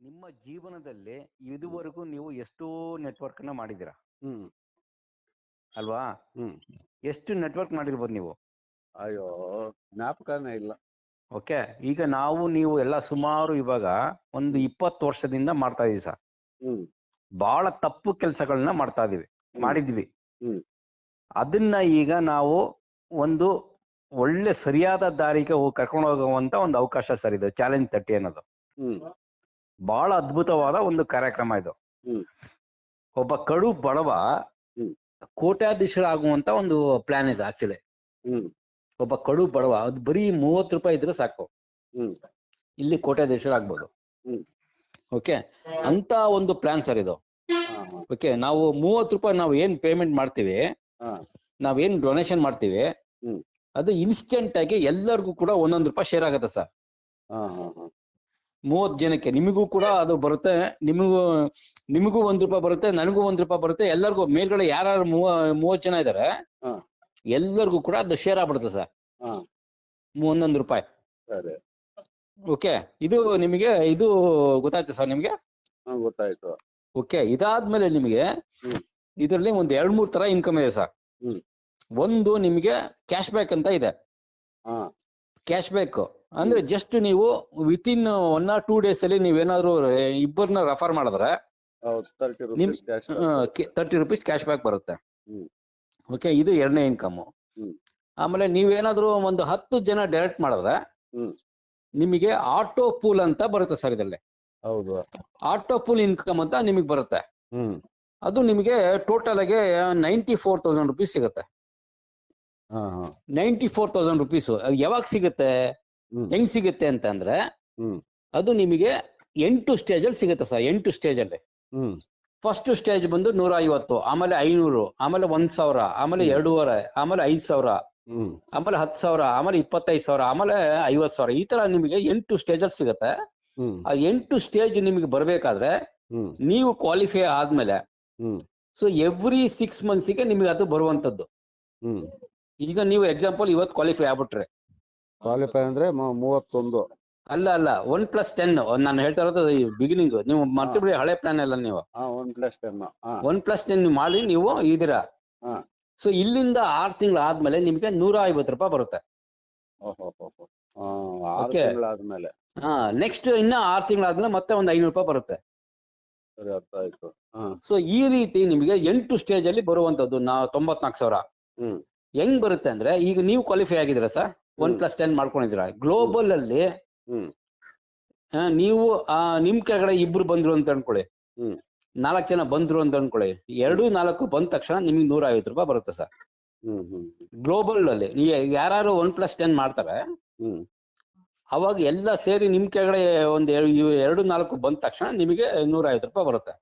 ನಿಮ್ಮ ಜೀವನದಲ್ಲಿ ಇದುವರೆಗೂ ನೀವು ಎಷ್ಟೋ ನೆಟ್ವರ್ಕ್ ಅನ್ನ ಮಾಡಿದ್ದೀರಾ ಹ್ಮ್ ಅಲ್ವಾ? ಹ್ಮ್ ಎಷ್ಟು ನೆಟ್ವರ್ಕ್ ಮಾಡಿರ್ಬೋದು ನೀವು? ಅಯ್ಯೋ ಜ್ಞಾಪಕನೇ ಇಲ್ಲ. ಓಕೆ, ಈಗ ನೀವು ಎಲ್ಲ ಸುಮಾರು ಇವಾಗ ಒಂದು 20 ವರ್ಷದಿಂದ ಮಾಡ್ತಾ ಇದೀವಿ ಸರ್. ಹ್ಮ್ ಬಹಳ ತಪ್ಪು ಕೆಲಸಗಳನ್ನ ಮಾಡಿದ್ವಿ. ಹ್ಮ್ ಅದನ್ನ ಈಗ ನಾವು ಒಂದು ಒಳ್ಳೆ ಸರಿಯಾದ ದಾರಿಗೆ ಕರ್ಕೊಂಡು ಹೋಗುವಂತ ಒಂದು ಅವಕಾಶ ಸರ್ ಇದು ಚಾಲೆಂಜ್ 30 ಅನ್ನೋದು. ಹ್ಮ್ ಬಹಳ ಅದ್ಭುತವಾದ ಒಂದು ಕಾರ್ಯಕ್ರಮ ಇದು. ಹ್ಮ್ ಒಬ್ಬ ಕಡು ಬಡವ ಹ್ಮ್ ಕೋಟ್ಯಾಧೀಶರಾಗುವಂತ ಒಂದು ಪ್ಲಾನ್ ಇದೆ ಆಕ್ಚುಲಿ. ಹ್ಮ್ ಒಬ್ಬ ಕಡು ಬಡವ ಅದು ಬರೀ 30 ರೂಪಾಯಿ ಇದ್ರೆ ಸಾಕು, ಹ್ಮ್ ಇಲ್ಲಿ ಕೋಟ್ಯಾಧೀಶರಾಗ್ಬೋದು. ಹ್ಮ್ ಓಕೆ, ಅಂತ ಒಂದು ಪ್ಲಾನ್ ಸರ್ ಇದು. ಹಾ ಓಕೆ, ನಾವು 30 ರೂಪಾಯಿ ನಾವು ಏನ್ ಪೇಮೆಂಟ್ ಮಾಡ್ತೀವಿ, ಹಾ ನಾವೇನ್ ಡೊನೇಷನ್ ಮಾಡ್ತೀವಿ, ಹ್ಮ್ ಅದು ಇನ್ಸ್ಟೆಂಟ್ ಆಗಿ ಎಲ್ಲರಿಗೂ ಕೂಡ 1 ರೂಪಾಯಿ ಶೇರ್ ಆಗುತ್ತೆ ಸರ್. ಹಾ ಹಾ ಹಾ 30 ಜನಕ್ಕೆ ನಿಮಗೂ ಕೂಡ ಅದು ಬರುತ್ತೆ, ನಿಮಗೂ 1 ರೂಪಾಯಿ ಬರುತ್ತೆ, ನನಗೂ 1 ರೂಪಾಯಿ ಬರುತ್ತೆ, ಎಲ್ಲರಿಗೂ ಮೇಲ್ಗಡೆ ಯಾರು 30 ಜನ ಇದಾರೆ ಹಾ ಎಲ್ಲರಿಗೂ ಕೂಡ ಅದು ಶೇರ್ ಆಗ್ಬಿಡುತ್ತೆ ಸರ್, ಹಾ 1 ರೂಪಾಯಿ. ಸರಿ. ಓಕೆ, ಇದು ನಿಮಗೆ ಇದು ಗೊತ್ತಾಯ್ತು ಸರ್ ನಿಮ್ಗೆ? ಹಾ ಗೊತ್ತಾಯ್ತು. ಓಕೆ, ಇದಾದ್ಮೇಲೆ ನಿಮಗೆ ಹ್ಮ್ ಇದರಲ್ಲಿ ಒಂದು 2-3 ತರ ಇನ್ಕಮ್ ಇದೆ ಸರ್. ಹ್ಮ್ ಒಂದು ನಿಮಗೆ ಕ್ಯಾಶ್ ಬ್ಯಾಕ್ ಅಂತ ಇದೆ. ಹಾ ಕ್ಯಾಶ್ ಬ್ಯಾಕ್ ಅಂದ್ರೆ ಜಸ್ಟ್ ನೀವು ವಿತಿನ್ 1 or 2 days ಅಲ್ಲಿ ನೀವೇನಾದ್ರು ಇಬ್ಬರನ್ನ ರೆಫರ್ ಮಾಡಿದ್ರೆ ಹೌದು 30 rupees cash 30 rupees cash back ಬರುತ್ತೆ. ಹ್ಮ್ ಓಕೆ, ಇದು ಎರಡನೇ ಇನ್ಕಮ್. ಹ್ಮ್ ಆಮೇಲೆ ನೀವೇನಾದ್ರೂ ಒಂದು 10 ಜನ ಡೈರೆಕ್ಟ್ ಮಾಡಿದ್ರೆ ಹ್ಮ್ ನಿಮಗೆ ಆಟೋ ಪೂಲ್ ಅಂತ ಬರುತ್ತೆ ಸರ್. ಇದರಲ್ಲಿ ಹೌದು. ಆಟೋ ಪೂಲ್ ಇನ್ಕಮ್ ಅಂತ ನಿಮಗೆ ಬರುತ್ತೆ. ಹ್ಮ್ ಅದು ನಿಮಗೆ ಟೋಟಲ್ ಆಗಿ 94,000 ರೂಪೀಸ್ ಸಿಗುತ್ತೆ. ಹಾ ಹಾ 94,000 ರೂಪೀಸ್ ಅದು ಯಾವಾಗ ಸಿಗುತ್ತೆ, ಹ್ಮ್ ಹೆಂಗ್ ಸಿಗುತ್ತೆ ಅಂತಂದ್ರೆ ಹ್ಮ್ ಅದು ನಿಮಗೆ 8 ಸ್ಟೇಜ್ ಅಲ್ಲಿ ಸಿಗುತ್ತೆ ಸರ್. 8 ಸ್ಟೇಜ್ ಅಲ್ಲಿ ಹ್ಮ್ ಫಸ್ಟ್ ಸ್ಟೇಜ್ ಬಂದು 150, ಆಮೇಲೆ 500, ಆಮೇಲೆ 1,000, ಆಮೇಲೆ 2,500, ಆಮೇಲೆ 5,000, ಹ್ಮ್ ಆಮೇಲೆ 10,000, ಆಮೇಲೆ 25,000, ಆಮೇಲೆ 50,000. ಈ ತರ ನಿಮಗೆ 8 ಸ್ಟೇಜ್ ಅಲ್ಲಿ ಸಿಗುತ್ತೆ. ಹ್ಮ್ ಆ 8 ಸ್ಟೇಜ್ ನಿಮಗೆ ಬರ್ಬೇಕಾದ್ರೆ ಹ್ಮ್ ನೀವು ಕ್ವಾಲಿಫೈ ಆದ್ಮೇಲೆ ಹ್ಮ್ ಸೊ ಎವ್ರಿ 6 ಮಂತ್ಸ್ಗೆ ನಿಮಗೆ ಅದು ಬರುವಂತದ್ದು. ಹ್ಮ್ ಈಗ ನೀವು ಎಕ್ಸಾಂಪಲ್ ಇವತ್ತು ಕ್ವಾಲಿಫೈ ಆಗ್ಬಿಟ್ರೆ, ಕ್ವಾಲಿಫೈ ಅಂದ್ರೆ 31. ಅಲ್ಲ 1+10 ನಾನು ಹೇಳ್ತಾ ಇರೋದು ಬಿಗಿನಿಂಗ್. ನೀವು ಮರ್ತಿಬಿಡಿ ಹಳೆ ಪ್ಲಾನ್ ಎಲ್ಲ. ನೀವು 1+10. 1+10 ನೀವು ಮಾಡಿ ನೀವು ಇದೀರಾ. ಹಾ ಸೊ ಇಲ್ಲಿಂದ 6 ತಿಂಗಳು ಆದ್ಮೇಲೆ ನಿಮಗೆ 150 ರೂಪಾಯಿ ಬರುತ್ತೆ. ಓಹೋ 6 Okay. ತಿಂಗಳಾದ್ಮೇಲೆ. ನೆಕ್ಸ್ಟ್ ಇನ್ನ 6 ತಿಂಗಳಾದ್ಮೇಲೆ ಮತ್ತೆ ಒಂದು 500 ರೂಪಾಯಿ ಬರುತ್ತೆ. ಸರಿ, ಅರ್ಥ ಆಯ್ತು. ಹಾ ಸೊ ಈ ರೀತಿ ನಿಮಗೆ 8 ಸ್ಟೇಜ್ ಅಲ್ಲಿ ಬರುವಂತದ್ದು 94,000. ಹ್ಮ್ ಹೆಂಗ್ ಬರುತ್ತೆ ಅಂದ್ರೆ, ಈಗ ನೀವು ಕ್ವಾಲಿಫೈ ಆಗಿದ್ದೀರಾ ಸರ್, 1+10 ಮಾಡ್ಕೊಂಡಿದ್ದೀರಾ. ಗ್ಲೋಬಲ್ ಅಲ್ಲಿ ಹ್ಮ್ ನೀವು ನಿಮ್ ಕೆಳಗಡೆ ಇಬ್ರು ಬಂದ್ರು ಅಂತ ಅನ್ಕೊಳ್ಳಿ, ಹ್ಮ್ 4 ಜನ ಬಂದ್ರು ಅಂತ ಅನ್ಕೊಳ್ಳಿ, 2-4 ಬಂದ ತಕ್ಷಣ ನಿಮಗೆ 150 ರೂಪಾಯಿ ಬರುತ್ತೆ ಸರ್. ಹ್ಮ್ ಹ್ಮ್ ಗ್ಲೋಬಲ್ ಅಲ್ಲಿ ಯಾರು 1+10 ಮಾಡ್ತಾರೆ ಹ್ಮ್ ಅವಾಗ ಎಲ್ಲ ಸೇರಿ ನಿಮ್ ಕೆಳಗಡೆ ಒಂದ್ 2-4 ಬಂದ ತಕ್ಷಣ ನಿಮಗೆ 150 ರೂಪಾಯಿ ಬರುತ್ತೆ.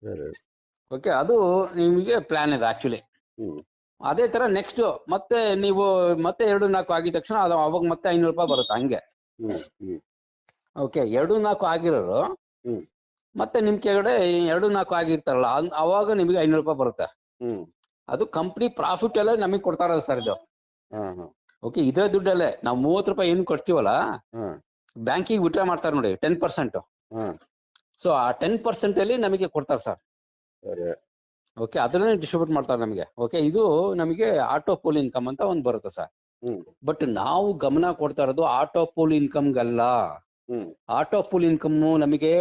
ಸರಿ. ಓಕೆ, ಅದು ನಿಮಗೆ ಪ್ಲಾನ್ ಇದೆ ಆಕ್ಚುಲಿ. ಹ್ಮ್ ಅದೇ ತರ ನೆಕ್ಸ್ಟ್ ಮತ್ತೆ ನೀವು ಮತ್ತೆ 2-4 ಆಗಿದ ತಕ್ಷಣ ಅದು ಅವಾಗ ಮತ್ತೆ 500 ರೂಪಾಯಿ ಬರುತ್ತೆ ಹಂಗೆ. ಹ್ಮ್ ಹ್ಮ್ ಓಕೆ, 2-4 ಆಗಿರೋರು ಹ್ಮ್ ಮತ್ತೆ ನಿಮ್ ಕೆಳಗಡೆ 2-4 ಆಗಿರ್ತಾರಲ್ಲ ಅವಾಗ ನಿಮಗೆ 500 ರೂಪಾಯಿ ಬರುತ್ತೆ. ಹ್ಮ್ ಅದು ಕಂಪ್ನಿ ಪ್ರಾಫಿಟ್ ಎಲ್ಲ ನಮಗೆ ಕೊಡ್ತಾ ಇರೋದು ಸರ್ ಇದು. ಹಾ ಹಾ ಓಕೆ, ಇದ್ರ ದುಡ್ಡಲ್ಲೇ ನಾವು 30 ರೂಪಾಯಿ ಏನು ಕೊಡ್ತೀವಲ್ಲ, ಹಾ ಬ್ಯಾಂಕಿಗೆ ವಿಡ್ರಾ ಮಾಡ್ತಾರೆ ನೋಡಿ 10%. ಹಾ ಸೊ ಆ 10% ಅಲ್ಲಿ ನಮಗೆ ಕೊಡ್ತಾರೆ ಸರ್. ಸರಿ. ಓಕೆ, ಅದನ್ನೇ ಡಿಸ್ಟ್ರಿಬ್ಯೂಟ್ ಮಾಡ್ತಾರೆ ನಮಗೆ. ಓಕೆ, ಇದು ನಮಗೆ ಆಟೋ ಪೋಲ್ ಇನ್ಕಮ್ ಅಂತ ಒಂದು ಬರುತ್ತೆ ಸರ್. ಹ್ಮ್ ಬಟ್ ನಾವು ಗಮನ ಕೊಡ್ತಾ ಇರೋದು ಆಟೋ ಪೋಲ್ ಇನ್ಕಮ್ಗಲ್ಲ. ಹ್ಮ್ ಆಟೋ ಪೋಲ್ ಇನ್ಕಮ್ ನಮಗೆ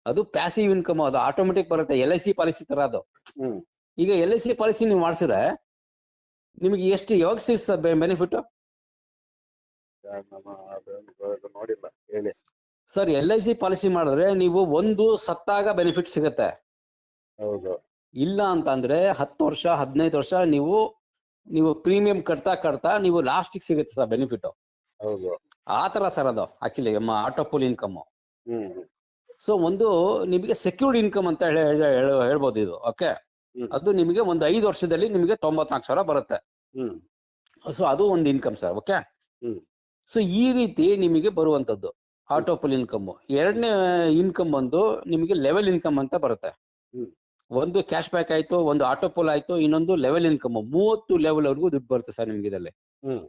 ಅದು ಪ್ಯಾಸಿವ್ ಇನ್ಕಮ್, ಅದು ಆಟೋಮೆಟಿಕ್ ಬರುತ್ತೆ. LIC ಪಾಲಿಸಿ ತರ ಅದು. ಹ್ಮ್ ಈಗ LIC ಪಾಲಿಸಿ ನೀವು ಮಾಡಿಸಿದ್ರೆ ನಿಮಗೆ ಎಷ್ಟು ಯಾವಾಗ ಸಿಗುತ್ತೆ ಬೆನಿಫಿಟ್ ನೋಡಿಲ್ಲ, ಹೇಳಿ. ಸರ್? LIC ಪಾಲಿಸಿ ಮಾಡಿದ್ರೆ ನೀವು ಒಂದು ಸತ್ತಾಗ ಬೆನಿಫಿಟ್ ಸಿಗುತ್ತೆ. ಹೌದು. ಇಲ್ಲ ಅಂತ ಅಂದ್ರೆ 10 ವರ್ಷ 15 ವರ್ಷ ನೀವು ಪ್ರೀಮಿಯಂ ಕಟ್ತಾ ನೀವು ಲಾಸ್ಟಿಗೆ ಸಿಗುತ್ತೆ ಸರ್ ಬೆನಿಫಿಟ್. ಹೌದು. ಆ ತರ ಸರ್ ಅದು ಆಕ್ಚುಲಿ ನಮ್ಮ ಆಟೋ ಪೋಲ್ ಇನ್ಕಮ್. ಹ್ಮ್ ಸೊ ಒಂದು ನಿಮಗೆ ಸೆಕ್ಯೂರ್ಡ್ ಇನ್ಕಮ್ ಅಂತ ಹೇಳ್ಬೋದು ಇದು. ಓಕೆ, ಹ್ಮ್ ಅದು ನಿಮಗೆ ಒಂದು 5 ವರ್ಷದಲ್ಲಿ ನಿಮಗೆ 94,000 ಬರುತ್ತೆ. ಹ್ಮ್ ಸೊ ಅದು ಒಂದು ಇನ್ಕಮ್ ಸರ್. ಓಕೆ, ಹ್ಮ್ ಸೊ ಈ ರೀತಿ ನಿಮಗೆ ಬರುವಂತದ್ದು ಆಟೋ ಪೋಲ್ ಇನ್ಕಮ್. ಎರಡನೇ ಇನ್ಕಮ್ ಬಂದು ನಿಮಗೆ ಲೆವೆಲ್ ಇನ್ಕಮ್ ಅಂತ ಬರುತ್ತೆ. ಹ್ಮ್ ಒಂದು ಕ್ಯಾಶ್ ಬ್ಯಾಕ್ ಆಯ್ತು, ಒಂದು ಆಟೋ ಪೋಲ್ ಆಯ್ತು, ಇನ್ನೊಂದು ಲೆವೆಲ್ ಇನ್ಕಮ್. 30 ಲೆವೆಲ್ ವರೆಗೂ ದುಡ್ಡು ಬರುತ್ತೆ ಸರ್ ನಿಮ್ಗೆ ಇದರಲ್ಲಿ. ಹ್ಮ್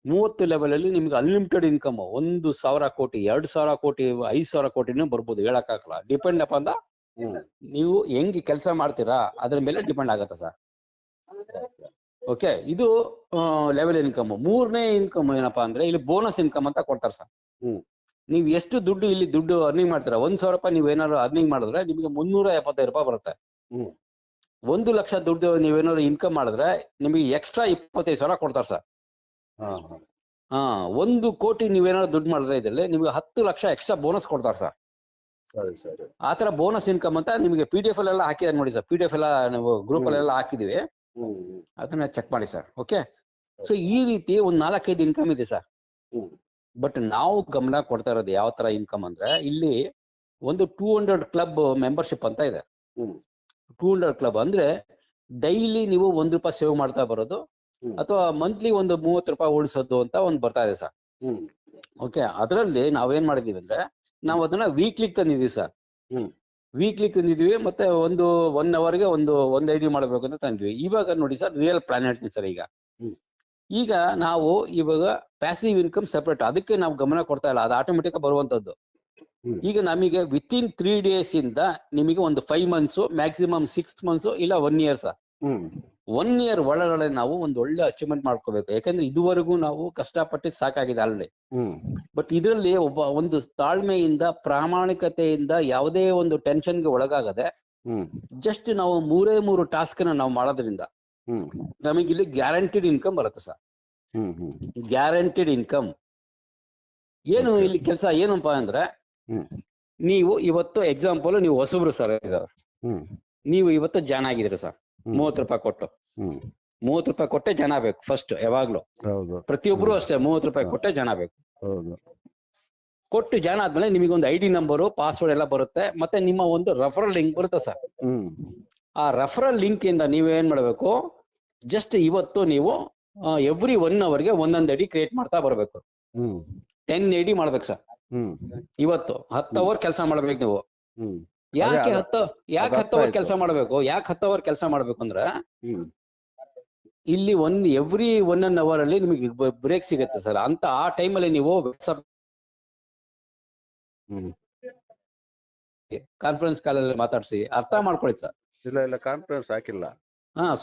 30 ಲೆವೆಲ್ ಅಲ್ಲಿ ನಿಮ್ಗೆ ಅನ್ಲಿಮಿಟೆಡ್ ಇನ್ಕಮ್ 1,000 ಕೋಟಿ 2,000 ಕೋಟಿ 5,000 ಕೋಟಿನೂ ಬರ್ಬೋದು, ಹೇಳಕ್ಕಾಗಲ್ಲ. ಡಿಪೆಂಡ್ ಅಪಾನ್ ದ ನೀವು ಹೆಂಗ್ ಕೆಲಸ ಮಾಡ್ತೀರಾ ಅದ್ರ ಮೇಲೆ ಡಿಪೆಂಡ್ ಆಗತ್ತೆ ಸರ್. ಓಕೆ, ಇದು ಲೆವೆಲ್ ಇನ್ಕಮ್. ಮೂರನೇ ಇನ್ಕಮ್ ಏನಪ್ಪಾ ಅಂದ್ರೆ ಇಲ್ಲಿ ಬೋನಸ್ ಇನ್ಕಮ್ ಅಂತ ಕೊಡ್ತಾರೆ ಸರ್. ನೀವು ಎಷ್ಟು ದುಡ್ಡು ಇಲ್ಲಿ ದುಡ್ಡು ಅರ್ನಿಂಗ್ ಮಾಡ್ತೀರಾ, 1,000 ರೂಪಾಯಿ ನೀವು ಏನಾದ್ರು ಅರ್ನಿಂಗ್ ಮಾಡಿದ್ರೆ ನಿಮಗೆ 375 ರೂಪಾಯಿ ಬರುತ್ತೆ. 1 ಲಕ್ಷ ದುಡ್ಡು ನೀವೇನಾದ್ರು ಇನ್ಕಮ್ ಮಾಡಿದ್ರೆ ನಿಮಗೆ ಎಕ್ಸ್ಟ್ರಾ 25,000 ಕೊಡ್ತಾರೆ ಸರ್. 1 ಕೋಟಿ ನೀವೇನಾದ್ರು ದುಡ್ಡು ಮಾಡಿದ್ರೆ ಇದರಲ್ಲಿ ನಿಮಗೆ 10 ಲಕ್ಷ ಎಕ್ಸ್ಟ್ರಾ ಬೋನಸ್ ಕೊಡ್ತಾರೆ ಸರ್. ಆತರ ಬೋನಸ್ ಇನ್ಕಮ್ ಅಂತ ನಿಮಗೆ PDF ಅಲ್ಲೆಲ್ಲ ಹಾಕಿದ್ದಾರೆ ನೋಡಿ ಸರ್. PDF ಎಲ್ಲ ನಾವು ಗ್ರೂಪ್ ಅಲ್ಲೆಲ್ಲ ಹಾಕಿದೀವಿ, ಅದನ್ನ ಚೆಕ್ ಮಾಡಿ ಸರ್. ಓಕೆ, ಸೊ ಈ ರೀತಿ ಒಂದ್ 4-5 ಇನ್ಕಮ್ ಇದೆ ಸರ್. ಬಟ್ ನಾವು ಗಮನ ಕೊಡ್ತಾ ಇರೋದು ಯಾವ ತರ ಇನ್ಕಮ್ ಅಂದ್ರೆ, ಇಲ್ಲಿ ಒಂದು 200 ಕ್ಲಬ್ ಮೆಂಬರ್ಶಿಪ್ ಅಂತ ಇದೆ. 200 ಕ್ಲಬ್ ಅಂದ್ರೆ ಡೈಲಿ ನೀವು ₹1 ಸೇವ್ ಮಾಡ್ತಾ ಬರೋದು, ಅಥವಾ ಮಂತ್ಲಿ ಒಂದು 30 ರೂಪಾಯಿ ಉಳಿಸೋದು ಅಂತ ಒಂದು ಬರ್ತಾ ಇದೆ ಸರ್. ಓಕೆ, ಅದರಲ್ಲಿ ನಾವೇನ್ ಮಾಡಿದೀವಿ ಅಂದ್ರೆ ನಾವು ಅದನ್ನ ವೀಕ್ಲಿ ತಂದಿದೀವಿ ಸರ್. ವೀಕ್ಲಿ ತಂದಿದ್ವಿ, ಮತ್ತೆ ಒಂದು 1 ಅವರ್ಗೆ ಒಂದು ಐಡಿ ಮಾಡಬೇಕು ಅಂತ ತಂದ್ವಿ. ಇವಾಗ ನೋಡಿ ಸರ್, ರಿಯಲ್ ಪ್ಲಾನ್ ಹೇಳ್ತೀನಿ ಸರ್. ಈಗ ನಾವು ಇವಾಗ ಪ್ಯಾಸಿವ್ ಇನ್ಕಮ್ ಸೆಪರೇಟ್, ಅದಕ್ಕೆ ನಾವು ಗಮನ ಕೊಡ್ತಾ ಇಲ್ಲ, ಅದು ಆಟೋಮೆಟಿಕ್ ಬರುವಂತದ್ದು. ಈಗ ನಮಗೆ ವಿತಿನ್ 3 days ಇಂದ ನಿಮಗೆ ಒಂದು 5 months, ಮ್ಯಾಕ್ಸಿಮಮ್ 6 months, ಇಲ್ಲ 1 year ಸರ್. 1 year ಒಳಗಡೆ ನಾವು ಒಂದು ಒಳ್ಳೆ ಅಚೀವ್ಮೆಂಟ್ ಮಾಡ್ಕೋಬೇಕು. ಯಾಕಂದ್ರೆ ಇದುವರೆಗೂ ನಾವು ಕಷ್ಟಪಟ್ಟು ಸಾಕಾಗಿದೆ ಆಲ್ರೆಡಿ. ಬಟ್ ಇದರಲ್ಲಿ ಒಂದು ತಾಳ್ಮೆಯಿಂದ, ಪ್ರಾಮಾಣಿಕತೆಯಿಂದ, ಯಾವುದೇ ಒಂದು ಟೆನ್ಷನ್ಗೆ ಒಳಗಾಗದೆ ಜಸ್ಟ್ ನಾವು 3 ಟಾಸ್ಕ್ ನಾವು ಮಾಡೋದ್ರಿಂದ ನಮಗಿಲ್ಲಿ ಗ್ಯಾರಂಟಿಡ್ ಇನ್ಕಮ್ ಬರುತ್ತೆ ಸರ್. ಗ್ಯಾರಂಟಿಡ್ ಇನ್ಕಮ್ ಏನು ಇಲ್ಲಿ ಕೆಲಸ ಏನಪ್ಪ ಅಂದ್ರೆ, ನೀವು ಇವತ್ತು ಎಕ್ಸಾಂಪಲ್ ನೀವು ಹೊಸಬ್ರು ಸರ್, ನೀವು ಇವತ್ತು ಜಾಯ್ನ್ ಆಗಿದ್ರಿ ಸರ್, 30 ರೂಪಾಯಿ ಕೊಟ್ಟು. 30 ರೂಪಾಯಿ ಕೊಟ್ಟೆ ಜನ ಬೇಕು ಫಸ್ಟ್, ಯಾವಾಗ್ಲೂ ಪ್ರತಿಯೊಬ್ರು ಅಷ್ಟೇ 30 ರೂಪಾಯಿ ಕೊಟ್ಟೆ ಜನ ಬೇಕು. ಕೊಟ್ಟು ಜಾಯ್ನ್ ಆದ್ಮೇಲೆ ನಿಮಗೆ ಒಂದು ID ನಂಬರು, ಪಾಸ್ವರ್ಡ್ ಎಲ್ಲ ಬರುತ್ತೆ, ಮತ್ತೆ ನಿಮ್ಮ ಒಂದು ರೆಫರಲ್ ಲಿಂಕ್ ಬರುತ್ತೆ ಸರ್. ಆ ರೆಫರಲ್ ಲಿಂಕ್ ಇಂದ ನೀವು ಏನ್ ಮಾಡ್ಬೇಕು, ಜಸ್ಟ್ ಇವತ್ತು ನೀವು ಎವ್ರಿ 1 ಅವರ್ಗೆ ಒಂದೊಂದು ಐಡಿ ಕ್ರಿಯೇಟ್ ಮಾಡ್ತಾ ಬರ್ಬೇಕು. 10 ಐಡಿ ಮಾಡ್ಬೇಕು ಸರ್. ಇವತ್ತು 10 ಅವರ್ ಕೆಲಸ ಮಾಡ್ಬೇಕು ನೀವು. ಯಾಕೆ 10 ಅವರ್ ಕೆಲಸ ಮಾಡ್ಬೇಕು? ಯಾಕೆ 10 ಅವರ್ ಕೆಲಸ ಮಾಡ್ಬೇಕು ಅಂದ್ರೆ, ಇಲ್ಲಿ ಎವ್ರಿ 1 ಅವರ್ ಅಲ್ಲಿ ನಿಮಗೆ ಬ್ರೇಕ್ ಸಿಗುತ್ತೆ ಸರ್. ಅಂತ ಆ ಟೈಮಲ್ಲಿ ನೀವು ಕಾನ್ಫರೆನ್ಸ್ ಕಾಲಲ್ಲಿ ಮಾತಾಡ್ಸಿ ಅರ್ಥ ಮಾಡ್ಕೊಳ್ಳಿ ಸರ್. ಇಲ್ಲ ಕಾನ್ಫರೆನ್ಸ್ ಹಾಕಿಲ್ಲ.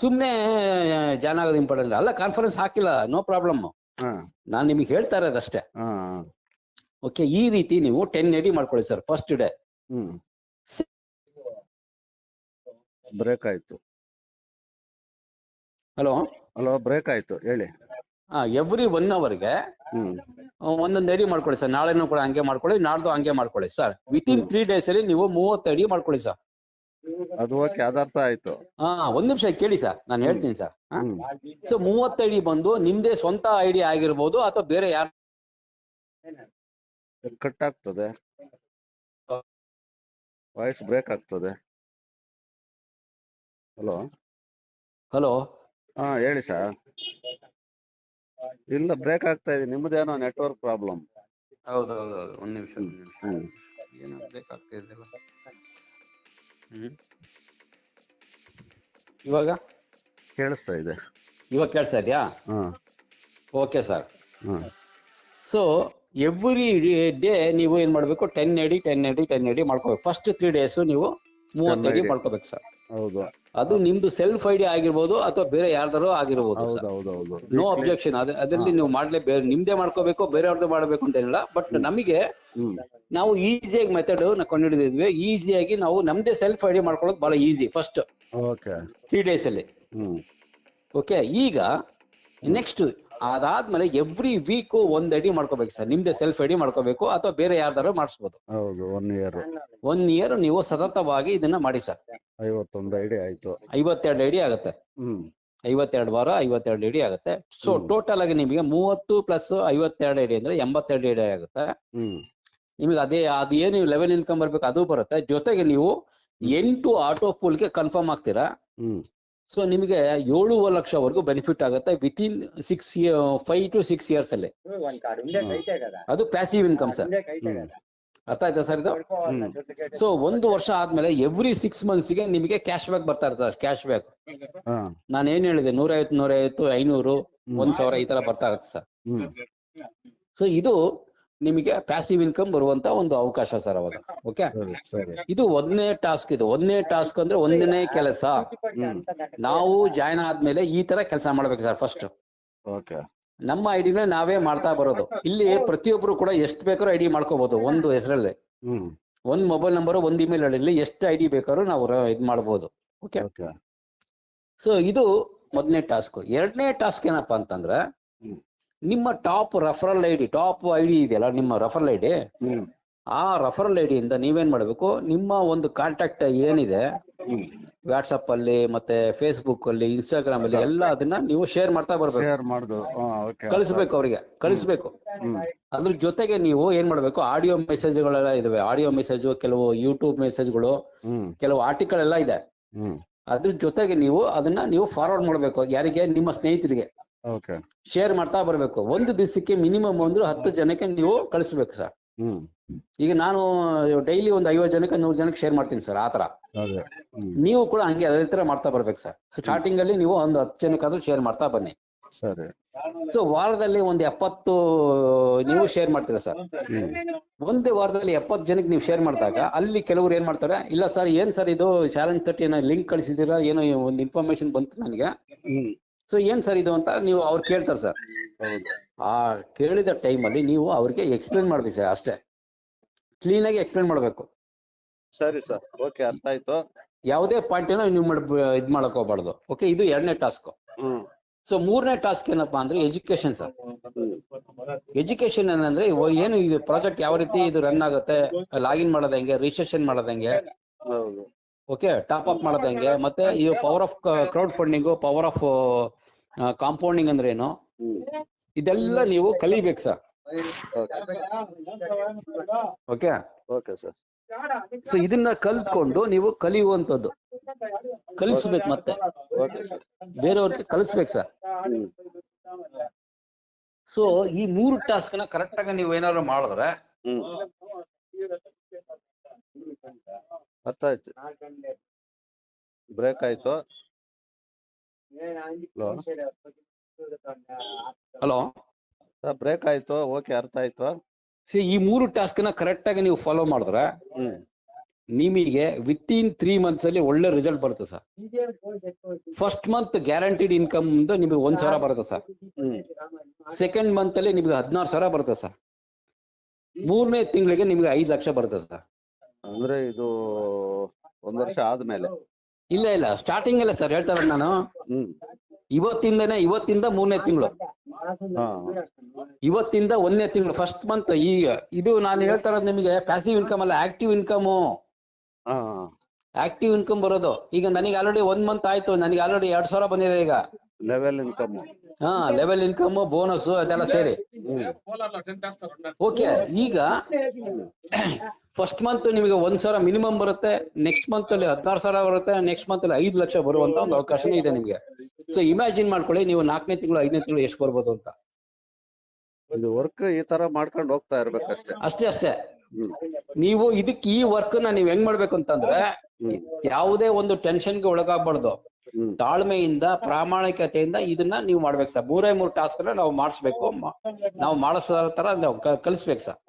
ಸುಮ್ನೆ ಜಾಯ್ನ್ ಆಗೋದು ಇಂಪಾರ್ಟೆಂಟ್ ಅಲ್ಲ. ಕಾನ್ಫರೆನ್ಸ್ ಹಾಕಿಲ್ಲ, ನೋ ಪ್ರಾಬ್ಲಮ್. ನಾನ್ ನಿಮಗೆ ಹೇಳ್ತಾ ಇರೋದಷ್ಟೇ. ಓಕೆ, ಈ ರೀತಿ ನೀವು 10 ಐಡಿ ಮಾಡ್ಕೊಳ್ಳಿ ಸರ್ ಫಸ್ಟ್ ಡೇ. ಬ್ರೇಕ್ ಆಯ್ತು. ಹಲೋ ಬ್ರೇಕ್ ಆಯ್ತು, ಹೇಳಿ. ಎವ್ರಿ 1 ಅವರ್ಗೆ ಒಂದೊಂದು ಐಡಿ ಮಾಡ್ಕೊಳ್ಳಿ ಸರ್. ನಾಳೆನೂ ಕೂಡ ಹಂಗೆ ಮಾಡ್ಕೊಳ್ಳಿ, ನಾಡ್ದು ಹಂಗೆ ಮಾಡ್ಕೊಳ್ಳಿ ಸರ್. ವಿತಿನ್ 3 days ಅಲ್ಲಿ ನೀವು 30 ಐಡಿ ಮಾಡ್ಕೊಳ್ಳಿ ಸರ್. ಅದು ಓಕೆ, ಅದರ್ಥ ಆಯ್ತು. ಒಂದ್ ನಿಮಿಷ ಕೇಳಿ ಸರ್, ನಾನು ಹೇಳ್ತೀನಿ ಸರ್. ಸೊ 30 ಐಡಿ ಬಂದು ನಿಮ್ದೇ ಸ್ವಂತ ಐಡಿ ಆಗಿರ್ಬೋದು, ಅಥವಾ ಬೇರೆ ಯಾರು ಕಟ್ ಆಗ್ತದೆ, ವಾಯ್ಸ್ ಬ್ರೇಕ್ ಆಗ್ತದೆ. ಹಲೋ ಹೇಳಿ ಸರ್. ಇಲ್ಲ, ಬ್ರೇಕ್ ಆಗ್ತಾ ಇದೆ, ನಿಮ್ಮದೇನೋ ನೆಟ್ವರ್ಕ್ ಪ್ರಾಬ್ಲಮ್. ಹೌದೌದು, ಒಂದ್ ನಿಮಿಷ ಏನೋ ಬ್ರೇಕ್ ಆಗ್ತಾ ಇದೆಯಲ್ಲ. ಇವಾಗ ಕೇಳಿಸ್ತಾ ಇದೆ. ಇವಾಗ ಕೇಳಿಸ್ತಾ ಇದೆಯಾ? Okay sir. So every day ನೀವು ಏನ್ ಮಾಡ್ಬೇಕು, 10 ಐಡಿ ಮಾಡ್ಕೋಬೇಕು. ಫಸ್ಟ್ 3 days ನೀವು 30 ಐಡಿ ಮಾಡ್ಕೋಬೇಕು ಸರ್. ಹೌದು. ಅದು ನಿಮ್ದು ಸೆಲ್ಫ್ ಐಡಿ ಆಗಿರ್ಬೋದು, ಅಥವಾ ಬೇರೆ ಯಾರ್ದಾರೋ ಆಗಿರ್ಬೋದು. No objection. ಅದರಲ್ಲಿ ನೀವು ನಿಮ್ದೇ ಮಾಡ್ಕೋಬೇಕು, ಬೇರೆಯವ್ರದ್ದು ಮಾಡ್ಬೇಕು ಅಂತ ಏನಿಲ್ಲ. ಬಟ್ ನಮಗೆ ನಾವು ಈಸಿಯಾಗಿ ಮೆಥಡ್ ಕಂಡುಹಿಡಿದಿದ್ವಿ. ಈಸಿಯಾಗಿ ನಾವು ನಮ್ದೇ ಸೆಲ್ಫ್ ಐಡಿ ಮಾಡ್ಕೊಳ್ಳೋದು ಬಹಳ ಈಸಿ ಫಸ್ಟ್ 3 days ಅಲ್ಲಿ. ಓಕೆ, ಈಗ ನೆಕ್ಸ್ಟ್ ಅದಾದ್ಮೇಲೆ ಎವ್ರಿ ವೀಕ್ 1 ಐಡಿ ಮಾಡ್ಕೋಬೇಕು ಸರ್. ನಿಮ್ದೇ ಸೆಲ್ಫ್ ಐಡಿ ಮಾಡ್ಕೋಬೇಕು, ಅಥವಾ ಬೇರೆ ಯಾರ್ದಾರು ಮಾಡಿಸ್ಬೋದು. 1 year ನೀವು ಸತತವಾಗಿ ಇದನ್ನ ಮಾಡಿ ಸರ್. 51 ಐಡಿ ಆಯ್ತು. 52 ಐಡಿ ಆಗುತ್ತೆ. 52 ವಾರ 52 ಐಡಿ ಆಗುತ್ತೆ. ಸೊ ಟೋಟಲ್ ಆಗಿ ನಿಮಗೆ 30 + 52 ಐಡಿ ಅಂದ್ರೆ 82 ಐಡಿ ಆಗುತ್ತೆ. ನಿಮಗೆ ಅದೇನು ಲೆವೆಲ್ ಇನ್ಕಮ್ ಬರ್ಬೇಕು ಅದು ಬರುತ್ತೆ. ಜೊತೆಗೆ ನೀವು 8 ಆಟೋ ಪೂಲ್ಗೆ ಕನ್ಫರ್ಮ್ ಆಗ್ತೀರಾ. ಸೊ ನಿಮಗೆ 7 ಲಕ್ಷವರೆಗೂ ಬೆನಿಫಿಟ್ ಆಗುತ್ತೆ ವಿತಿನ್ 5 to 6 years ಅಲ್ಲಿ. ಅದು ಪ್ಯಾಸಿವ್ ಇನ್ಕಮ್ ಸರ್. ಅರ್ಥ ಆಯ್ತಾ ಸರ್ ಇದು? ಸೊ 1 ವರ್ಷ ಆದ್ಮೇಲೆ ಎವ್ರಿ 6 months ಗೆ ನಿಮಗೆ ಕ್ಯಾಶ್ ಬ್ಯಾಕ್ ಬರ್ತಾ ಇರ್ತದೆ. ಕ್ಯಾಶ್ ಬ್ಯಾಕ್ ನಾನು ಏನ್ ಹೇಳಿದೆ, 150, 500, 1000, ಈ ತರ ಬರ್ತಾ ಇರುತ್ತೆ ಸರ್. ಹ್ಮ್ ಸೊ ಇದು ನಿಮಗೆ ಪ್ಯಾಸಿವ್ ಇನ್ಕಮ್ ಬರುವಂತ ಒಂದು ಅವಕಾಶ ಸರ್ ಅವಾಗ. ಓಕೆ, ಸರಿ ಸರಿ ಇದು ಒಂದನೇ ಟಾಸ್ಕ್. ಇದು ಒಂದನೇ ಟಾಸ್ಕ್ ಅಂದ್ರೆ ಒಂದನೇ ಕೆಲಸ. ನಾವು ಜಾಯ್ನ್ ಆದ್ಮೇಲೆ ಈ ತರ ಕೆಲಸ ಮಾಡ್ಬೇಕು ಸರ್. ಫಸ್ಟ್ ಓಕೆ ನಮ್ಮ ಐಡಿನ ನಾವೇ ಮಾಡ್ತಾ ಬರೋದು. ಇಲ್ಲಿ ಪ್ರತಿಯೊಬ್ರು ಕೂಡ ಎಷ್ಟು ಬೇಕಾದ್ರೂ ಐಡಿ ಮಾಡ್ಕೋಬಹುದು ಒಂದು ಹೆಸರಲ್ಲಿ. ಹ್ಮ್ ಒಂದ್ ಮೊಬೈಲ್ ನಂಬರ್, ಒಂದ್ ಇಮೇಲ್ ಐಡಿ, ಎಷ್ಟು ಐಡಿ ಬೇಕಾದ್ರೂ ನಾವು ಇದ್ ಮಾಡ್ಬೋದು. ಓಕೆ, ಓಕೆ ಸೊ ಇದು ಮೊದಲನೇ ಟಾಸ್ಕ್. ಎರಡನೇ ಟಾಸ್ಕ್ ಏನಪ್ಪಾ ಅಂತಂದ್ರೆ, ಹ್ಮ್ ನಿಮ್ಮ ಟಾಪ್ ರೆಫರಲ್ ಐಡಿ ಇದೆಯಲ್ಲ, ನಿಮ್ಮ ರೆಫರಲ್ ಐಡಿ, ಹ್ಮ್ ಆ ರೆಫರಲ್ ಐಡಿಯಿಂದ ನೀವೇನ್ ಮಾಡ್ಬೇಕು, ನಿಮ್ಮ ಒಂದು ಕಾಂಟ್ಯಾಕ್ಟ್ ಏನಿದೆ ಹ್ಮ್ ವಾಟ್ಸಪ್ ಅಲ್ಲಿ ಮತ್ತೆ ಫೇಸ್ಬುಕ್ ಅಲ್ಲಿ, ಇನ್ಸ್ಟಾಗ್ರಾಮ್ ಅಲ್ಲಿ ಎಲ್ಲ ಅದನ್ನ ನೀವು ಶೇರ್ ಮಾಡ್ತಾ ಬರ್ಬೇಕು. ಶೇರ್ ಮಾಡುದು. ಓಕೆ ಕಳಿಸ್ಬೇಕು, ಅವರಿಗೆ ಕಳಿಸ್ಬೇಕು. ಹ್ಮ್ ಅದ್ರ ಜೊತೆಗೆ ನೀವು ಏನ್ ಮಾಡ್ಬೇಕು, ಆಡಿಯೋ ಮೆಸೇಜ್ಗಳೆಲ್ಲ ಇದಾವೆ. ಆಡಿಯೋ ಮೆಸೇಜ್, ಕೆಲವು ಯೂಟ್ಯೂಬ್ ಮೆಸೇಜ್ಗಳು, ಹ್ಮ್ ಕೆಲವು ಆರ್ಟಿಕಲ್ ಎಲ್ಲ ಇದೆ. ಹ್ಮ್ ಅದ್ರ ಜೊತೆಗೆ ನೀವು ಅದನ್ನ ನೀವು ಫಾರ್ವರ್ಡ್ ಮಾಡ್ಬೇಕು. ಯಾರಿಗೆ? ನಿಮ್ಮ ಸ್ನೇಹಿತರಿಗೆ ಓಕೆ ಶೇರ್ ಮಾಡ್ತಾ ಬರ್ಬೇಕು. ಒಂದು ದಿವಸಕ್ಕೆ ಮಿನಿಮಮ್ ಒಂದು 10 ಜನಕ್ಕೆ ನೀವು ಕಳಿಸ್ಬೇಕು ಸರ್. ಹ್ಮ್ ಈಗ ನಾನು ಡೈಲಿ ಒಂದು 50 ಜನಕ್ಕೆ 100 ಜನಕ್ಕೆ ಶೇರ್ ಮಾಡ್ತೀನಿ ಸರ್. ಆತರ ಅದೇ ಹ್ಮ್ ನೀವು ಕೂಡ ಹಂಗೆ ಅದೇ ತರ ಮಾಡ್ತಾ ಬರ್ಬೇಕು ಸರ್. ಸ್ಟಾರ್ಟಿಂಗ್ ಅಲ್ಲಿ ನೀವು ಒಂದು 10 ಜನಕ್ಕಾದ್ರೂ ಶೇರ್ ಮಾಡ್ತಾ ಬನ್ನಿ. ಸರಿ ಸೊ ವಾರದಲ್ಲಿ ಒಂದು 70 ನೀವು ಶೇರ್ ಮಾಡ್ತೀರಾ ಸರ್. ಒಂದೇ ವಾರದಲ್ಲಿ 70 ಜನಕ್ಕೆ ನೀವು ಶೇರ್ ಮಾಡಿದಾಗ ಅಲ್ಲಿ ಕೆಲವರು ಏನ್ ಮಾಡ್ತಾರೆ, ಇಲ್ಲ ಸರ್ ಏನ್ ಸರ್ ಇದು ಚಾಲೆಂಜ್ 30 ಲಿಂಕ್ ಕಳಿಸಿದೀರಾ, ಏನೋ ಒಂದು ಇನ್ಫಾರ್ಮೇಶನ್ ಬಂತು ನನಗೆ, ಹ್ಮ್ ಸೊ ಏನ್ ಸರ್ ಇದು ಅಂತ ನೀವು ಅವ್ರು ಕೇಳ್ತಾರೆ ಸರ್. ಹೌದು ಆ ಕೇಳಿದ ಟೈಮಲ್ಲಿ ನೀವು ಅವ್ರಿಗೆ ಎಕ್ಸ್ಪ್ಲೇನ್ ಮಾಡ್ಬೇಕು ಸರ್. ಅಷ್ಟೇ, ಕ್ಲೀನ್ ಆಗಿ ಎಕ್ಸ್ಪ್ಲೇನ್ ಮಾಡ್ಬೇಕು. ಸರಿ ಸರ್, ಓಕೆ ಅರ್ಥ ಆಯ್ತು. ಯಾವುದೇ ಪಾಯಿಂಟ್ ಏನೋ ನೀವು ಇದ್ ಮಾಡಕ್ ಹೋಗ್ಬಾರ್ದು. ಓಕೆ, ಇದು ಎರಡನೇ ಟಾಸ್ಕ್. ಹ್ಮ್ ಸೊ ಮೂರನೇ ಟಾಸ್ಕ್ ಏನಪ್ಪಾ ಅಂದ್ರೆ ಎಜುಕೇಶನ್ ಸರ್. ಎಜುಕೇಶನ್ ಏನಂದ್ರೆ ಏನು ಇದು ಪ್ರಾಜೆಕ್ಟ್ ಯಾವ ರೀತಿ ಇದು ರನ್ ಆಗುತ್ತೆ, ಲಾಗಿನ್ ಮಾಡೋದು ಹೆಂಗೆ, ರಿಜಿಸ್ಟ್ರೇಷನ್ ಮಾಡೋದು ಹೆಂಗೆ, ಹೌದು ಓಕೆ, ಟಾಪ್ ಅಪ್ ಮಾಡೋದು ಹೆಂಗೆ, ಮತ್ತೆ ಇದು power of crowd funding, power of compounding ಅಂದ್ರೆ ಏನು, ಇದೆಲ್ಲ ನೀವು ಕಲಿಬೇಕು sir. Okay okay sir. So ಇದನ್ನ ಕಲ್ತ್ಕೊಂಡು ನೀವು ಕಲಿಯುವಂತದ್ದು, ಕಲಿಸ್ಬೇಕು, ಮತ್ತೆ ಓಕೆ ಸರ್. ಬೇರೆಯವ್ರಿಗೆ ಕಲಿಸ್ಬೇಕು ಸರ್. ಸೊ ಈ 3 ಟಾಸ್ಕ್ ನ ಕರೆಕ್ಟ್ ಆಗಿ ನೀವು ಏನಾದ್ರು ಮಾಡಿದ್ರೆ ಅರ್ಥ ಆಯ್ತು. ಬ್ರೇಕ್ ಆಯ್ತು. ಹಲೋ ಸರ್ ಬ್ರೇಕ್ ಆಯ್ತು. ಓಕೆ ಅರ್ಥ ಆಯ್ತು. ಈ 3 ಟಾಸ್ಕ್ ನ ಕರೆಕ್ಟ್ ಆಗಿ ನೀವು ಫಾಲೋ ಮಾಡಿದ್ರೆ ನಿಮಗೆ ವಿತ್ ಇನ್ 3 months ಅಲ್ಲಿ ಒಳ್ಳೆ ರಿಸಲ್ಟ್ ಬರುತ್ತೆ sir. First month guaranteed income ನಿಮಗೆ 1,000 ಬರುತ್ತೆ ಸರ್. ಸೆಕೆಂಡ್ ಮಂತ್ ಅಲ್ಲಿ ನಿಮಗೆ 16,000 ಬರುತ್ತೆ ಸರ್. 3ನೇ ತಿಂಗಳಿಗೆ ನಿಮಗೆ 5 ಲಕ್ಷ ಬರುತ್ತೆ ಸರ್. ಅಂದ್ರೆ ಇದು 1 ವರ್ಷ ಆದ್ಮೇಲೆ? ಇಲ್ಲ ಸ್ಟಾರ್ಟಿಂಗ್ ಅಲ್ಲ ಸರ್, ಹೇಳ್ತಾ ಇರೋದು ನಾನು. ಇವತ್ತಿಂದ 3ನೇ ತಿಂಗಳು, ಇವತ್ತಿಂದ 1ನೇ ತಿಂಗಳು, ಫಸ್ಟ್ ಮಂತ್. ಈಗ ಇದು ನಾನು ಹೇಳ್ತಾ ಇರೋದು ನಿಮಗೆ ಪ್ಯಾಸಿವ್ ಇನ್ಕಮ್ ಅಲ್ಲ, ಆಕ್ಟಿವ್ ಇನ್ಕಮ್. ಆಕ್ಟಿವ್ ಇನ್ಕಮ್ ಬರೋದು. ಈಗ ನನಗೆ ಆಲ್ರೆಡಿ 1 ಮಂತ್ ಆಯ್ತು, ನನಗೆ ಆಲ್ರೆಡಿ 2,000 ಬಂದಿದೆ ಈಗ. Level income. Level income, bonus ಅದೆಲ್ಲ ಸೇರಿ. ಓಕೆ, ಈಗ ಫಸ್ಟ್ ಮಂತ್ ನಿಮಗೆ 1,000 ಮಿನಿಮಮ್ ಬರುತ್ತೆ. ನೆಕ್ಸ್ಟ್ ಮಂತ್ ಅಲ್ಲಿ 16,000 ಬರುತ್ತೆ. ನೆಕ್ಸ್ಟ್ ಮಂತ್ ಅಲ್ಲಿ 5 ಲಕ್ಷ ಬರುವಂತ ಒಂದು ಅವಕಾಶನೇ ಇದೆ ನಿಮ್ಗೆ. ಸೊ ಇಮ್ಯಾಜಿನ್ ಮಾಡ್ಕೊಳ್ಳಿ, ನೀವು 4ನೇ ತಿಂಗಳು 5ನೇ ತಿಂಗಳು ಎಷ್ಟು ಬರ್ಬೋದು ಅಂತ. ಇದು ವರ್ಕ್ ಈ ತರ ಮಾಡ್ಕೊಂಡು ಹೋಗ್ತಾ ಇರ್ಬೇಕಷ್ಟೇ. ಅಷ್ಟೇ. ನೀವು ಈ ವರ್ಕ್ ನ ನೀವ್ ಹೆಂಗ್ ಮಾಡ್ಬೇಕು ಅಂತಂದ್ರೆ, ಯಾವುದೇ ಒಂದು ಟೆನ್ಷನ್ಗೆ ಒಳಗಾಗಬಾರ್ದು. ತಾಳ್ಮೆಯಿಂದ, ಪ್ರಾಮಾಣಿಕತೆಯಿಂದ ಇದನ್ನ ನೀವು ಮಾಡ್ಬೇಕು ಸರ್. 3 ಟಾಸ್ಕ್ ನಾವು ಮಾಡಿಸ್ಬೇಕು. ನಾವು ಮಾಡಿಸೋ ತರ ನಾವು ಕಲಿಸ್ಬೇಕು ಸರ್.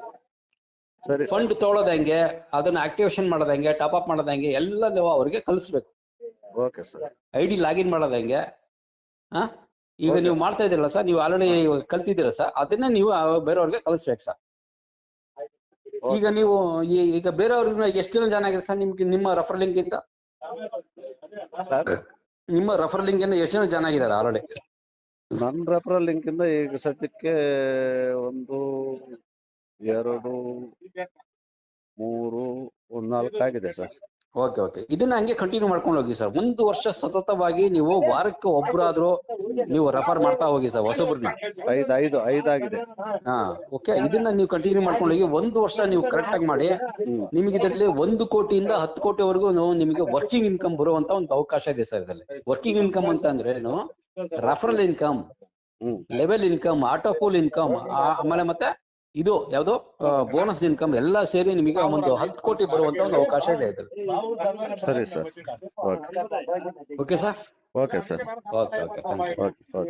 ಸರಿ. ಫಂಡ್ ತೊಗೊಳೋದ್ ಹೆಂಗೆ, ಅದನ್ನ ಆಕ್ಟಿವೇಶನ್ ಮಾಡೋದ್ ಹೆಂಗೆ, ಟಾಪ್ ಅಪ್ ಮಾಡೋದ್ ಹೆಂಗೆ, ಎಲ್ಲ ನೀವು ಅವ್ರಿಗೆ ಕಲಿಸ್ಬೇಕು. Okay sir. ಐಡಿ ಲಾಗಿನ್ ಮಾಡೋದ್ ಹೆಂಗೆ, ಈಗ ನೀವು ಮಾಡ್ತಾ ಇದ್ದೀರಲ್ಲ ಸರ್, ನೀವು ಆಲ್ರೆಡಿ ಕಲ್ತಿದ್ದೀರಾ ಸರ್, ಅದನ್ನ ನೀವು ಬೇರೆಯವ್ರಿಗೆ ಕಲಿಸ್ಬೇಕು ಸರ್. ಈಗ ನೀವು ಈಗ ಬೇರೆಯವ್ರನ್ನ ಎಷ್ಟು ಜನ ಆಗಿದ್ದಾರೆ ಸರ್ ನಿಮ್ಮ ರೆಫರ್ ಲಿಂಕ್ ಇಂದ? ನಿಮ್ಮ ರೆಫರ್ ಲಿಂಕ್ ಇಂದ ಎಷ್ಟು ಜನ ಆಗಿದ್ದಾರೆ ಆಲ್ರೆಡಿ? ನನ್ನ ರೆಫರಲ್ ಲಿಂಕ್ ಇಂದ ಈಗ ಸದ್ಯಕ್ಕೆ 1 2 3 4 ಆಗಿದೆ ಸರ್. ಓಕೆ, ಇದನ್ನ ಹಂಗೆ ಕಂಟಿನ್ಯೂ ಮಾಡ್ಕೊಂಡು ಹೋಗಿ ಸರ್. 1 ವರ್ಷ ಸತತವಾಗಿ ನೀವು ವಾರಕ್ಕೆ ಒಬ್ಬರಾದ್ರೂ ನೀವು ರೆಫರ್ ಮಾಡ್ತಾ ಹೋಗಿ ಸರ್, ಹೊಸಬ್ರನ್ನ. 5 ಆಗಿದೆ. ಓಕೆ, ಇದನ್ನ ನೀವು ಕಂಟಿನ್ಯೂ ಮಾಡ್ಕೊಂಡು ಹೋಗಿ 1 ವರ್ಷ ನೀವು ಕರೆಕ್ಟ್ ಆಗಿ ಮಾಡಿ. ನಿಮಗೆ ಇದರಲ್ಲಿ 1 ಕೋಟಿಯಿಂದ 10 ಕೋಟಿವರೆಗೂ ನಿಮಗೆ ವರ್ಕಿಂಗ್ ಇನ್ಕಮ್ ಬರುವಂತ ಒಂದು ಅವಕಾಶ ಇದೆ ಸರ್ ಇದರಲ್ಲಿ. ವರ್ಕಿಂಗ್ ಇನ್ಕಮ್ ಅಂತ ಅಂದ್ರೆ ಏನು? Referral income, level income, auto pool income, ಆಮೇಲೆ ಮತ್ತೆ ಇದು ಯಾವ್ದು ಬೋನಸ್ ಇನ್ಕಮ್ ಎಲ್ಲ ಸೇರಿ ನಿಮಗೆ ಒಂದು 10 ಕೋಟಿ ಬರುವಂತ ಒಂದು ಅವಕಾಶ ಇದೆ ಇದರಲ್ಲಿ. ಸರಿ sir. Okay sir. Okay sir. Okay thank you. Okay.